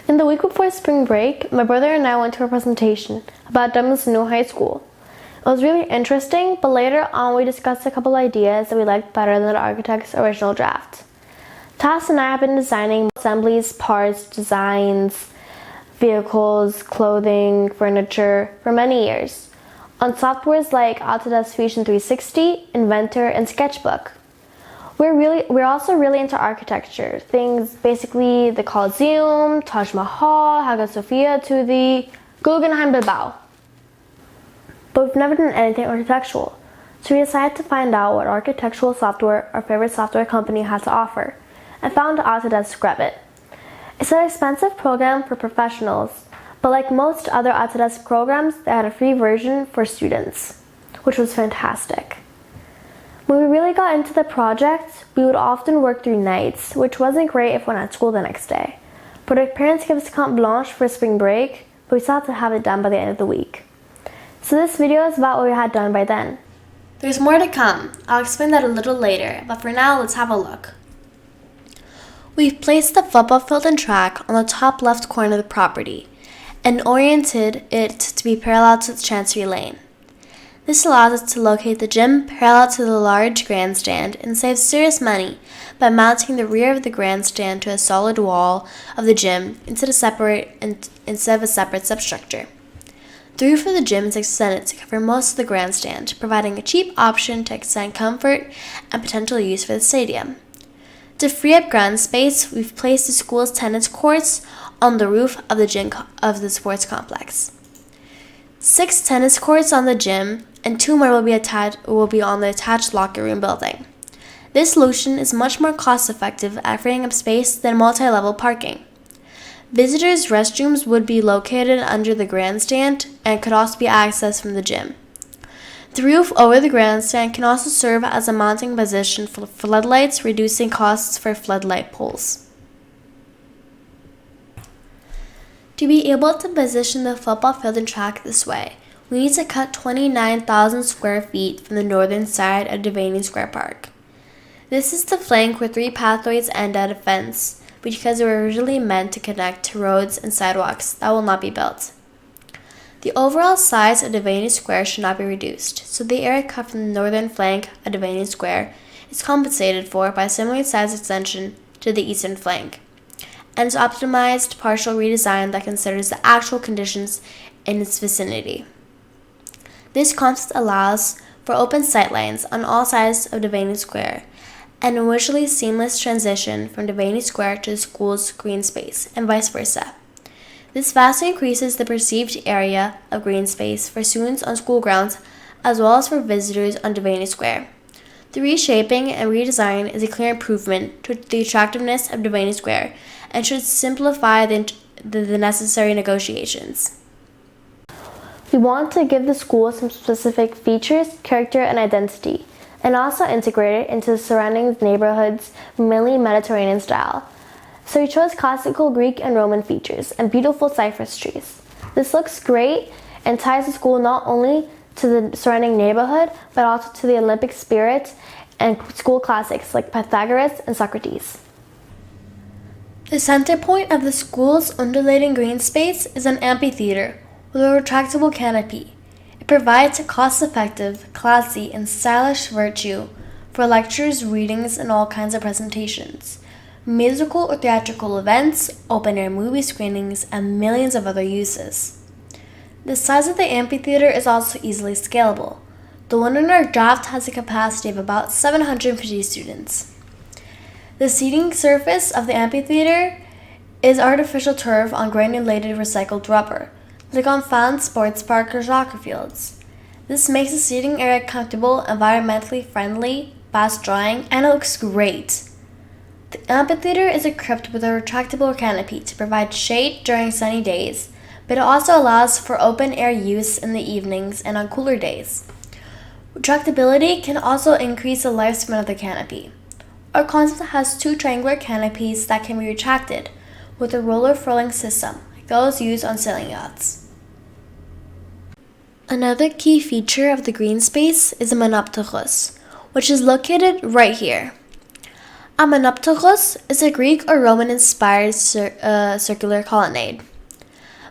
In the week before spring break, my brother and I went to a presentation about Dublin's new high school. It was really interesting, but later on we discussed a couple ideas that we liked better than the architect's original draft. Tass and I have been designing assemblies, parts, designs, vehicles, clothing, furniture for many years on softwares like Autodesk Fusion 360, Inventor, and Sketchbook. We're also really into architecture, things basically the Colosseum, Taj Mahal, Hagia Sophia to the Guggenheim, Bilbao. But we've never done anything architectural, so we decided to find out what architectural software our favorite software company had to offer, and found Autodesk Revit. It's an expensive program for professionals, but like most other Autodesk programs, they had a free version for students, which was fantastic. When we really got into the project, we would often work through nights, which wasn't great if we're at school the next day. But our parents gave us carte blanche for spring break, but we still had to have it done by the end of the week. So this video is about what we had done by then. There's more to come. I'll explain that a little later, but for now, let's have a look. We've placed the football field and track on the top left corner of the property and oriented it to be parallel to the Chancery Lane. This allows us to locate the gym parallel to the large grandstand and saves serious money by mounting the rear of the grandstand to a solid wall of the gym instead of a separate substructure. The roof of the gym is extended to cover most of the grandstand, providing a cheap option to extend comfort and potential use for the stadium. To free up ground space, we've placed the school's tennis courts on the roof of the gym of the sports complex. 6 tennis courts on the gym and 2 more will be on the attached locker room building. This solution is much more cost-effective at freeing up space than multi-level parking. Visitors' restrooms would be located under the grandstand and could also be accessed from the gym. The roof over the grandstand can also serve as a mounting position for floodlights, reducing costs for floodlight poles. To be able to position the football field and track this way, we need to cut 29,000 square feet from the northern side of Devaney Square Park. This is the flank where 3 pathways end at a fence, because they were originally meant to connect to roads and sidewalks that will not be built. The overall size of Devaney Square should not be reduced, so the area cut from the northern flank of Devaney Square is compensated for by a similar size extension to the eastern flank, and an optimized partial redesign that considers the actual conditions in its vicinity. This concept allows for open sightlines on all sides of Devaney Square, and a visually seamless transition from Devaney Square to the school's green space, and vice versa. This vastly increases the perceived area of green space for students on school grounds as well as for visitors on Devaney Square. The reshaping and redesign is a clear improvement to the attractiveness of Devaney Square and should simplify the necessary negotiations. We want to give the school some specific features, character, and identity, and also integrate it into the surrounding neighborhoods, mainly Mediterranean style. So we chose classical Greek and Roman features and beautiful cypress trees. This looks great and ties the school not only to the surrounding neighborhood, but also to the Olympic spirit and school classics like Pythagoras and Socrates. The center point of the school's undulating green space is an amphitheater with a retractable canopy. It provides a cost-effective, classy, and stylish virtue for lectures, readings, and all kinds of presentations, musical or theatrical events, open-air movie screenings, and millions of other uses. The size of the amphitheater is also easily scalable. The one in our draft has a capacity of about 750 students. The seating surface of the amphitheater is artificial turf on granulated recycled rubber, like on Fountain Sports Park or soccer fields. This makes the seating area comfortable, environmentally friendly, fast-drying, and it looks great. The amphitheater is equipped with a retractable canopy to provide shade during sunny days, but it also allows for open-air use in the evenings and on cooler days. Retractability can also increase the lifespan of the canopy. Our concept has 2 triangular canopies that can be retracted with a roller furling system, like those used on sailing yachts. Another key feature of the green space is the Monopterus, which is located right here. Amenoptokos is a Greek or Roman-inspired circular colonnade.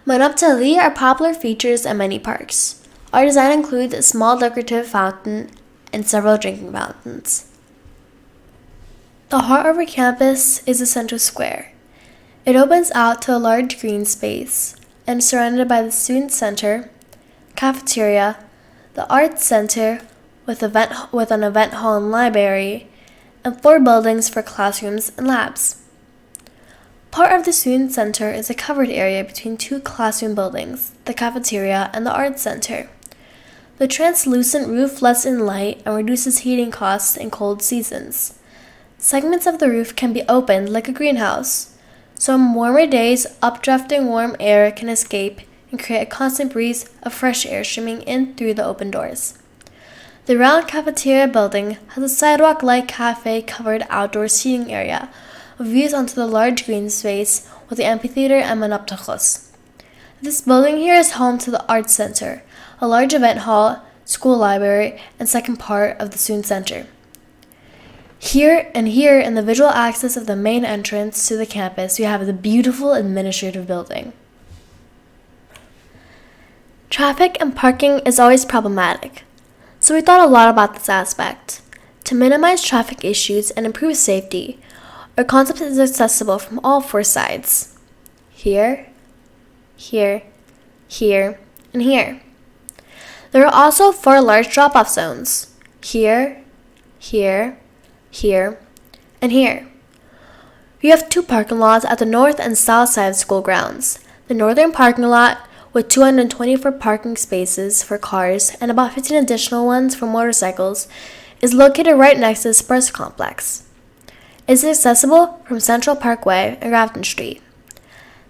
Monoptali are popular features in many parks. Our design includes a small decorative fountain and several drinking fountains. The heart of our campus is the central square. It opens out to a large green space and is surrounded by the student center, cafeteria, the arts center with an event hall and library, and 4 buildings for classrooms and labs. Part of the student center is a covered area between 2 classroom buildings, the cafeteria and the arts center. The translucent roof lets in light and reduces heating costs in cold seasons. Segments of the roof can be opened like a greenhouse, so on warmer days, updrafting warm air can escape and create a constant breeze of fresh air streaming in through the open doors. The round cafeteria building has a sidewalk-like cafe-covered outdoor seating area with views onto the large green space with the amphitheater and Monoptokos. This building here is home to the Arts Center, a large event hall, school library, and second part of the student center. Here in the visual access of the main entrance to the campus, we have the beautiful administrative building. Traffic and parking is always problematic, so we thought a lot about this aspect. To minimize traffic issues and improve safety, our concept is accessible from all 4 sides. Here, here, here, and here. There are also 4 large drop-off zones. Here, here, here, and here. We have 2 parking lots at the north and south side of school grounds. The northern parking lot, with 224 parking spaces for cars and about 15 additional ones for motorcycles, is located right next to the sports complex. It is accessible from Central Parkway and Grafton Street.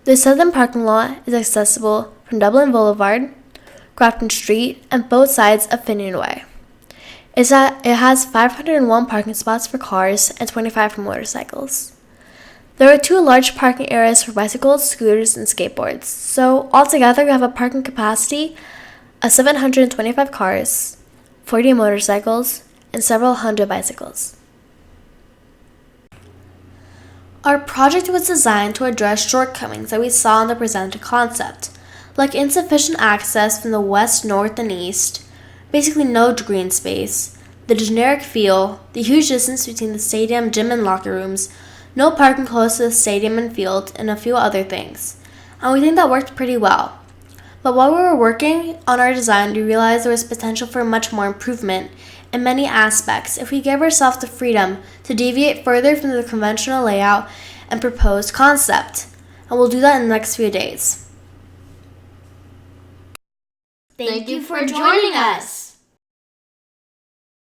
The southern parking lot is accessible from Dublin Boulevard, Grafton Street, and both sides of Finian Way. It has 501 parking spots for cars and 25 for motorcycles. There are 2 large parking areas for bicycles, scooters, and skateboards, so altogether we have a parking capacity of 725 cars, 40 motorcycles, and several hundred bicycles. Our project was designed to address shortcomings that we saw in the presented concept, like insufficient access from the west, north, and east, basically no green space, the generic feel, the huge distance between the stadium, gym, and locker rooms, no parking close to the stadium and field, and a few other things. And we think that worked pretty well. But while we were working on our design, we realized there was potential for much more improvement in many aspects if we gave ourselves the freedom to deviate further from the conventional layout and proposed concept. And we'll do that in the next few days. Thank you for joining us.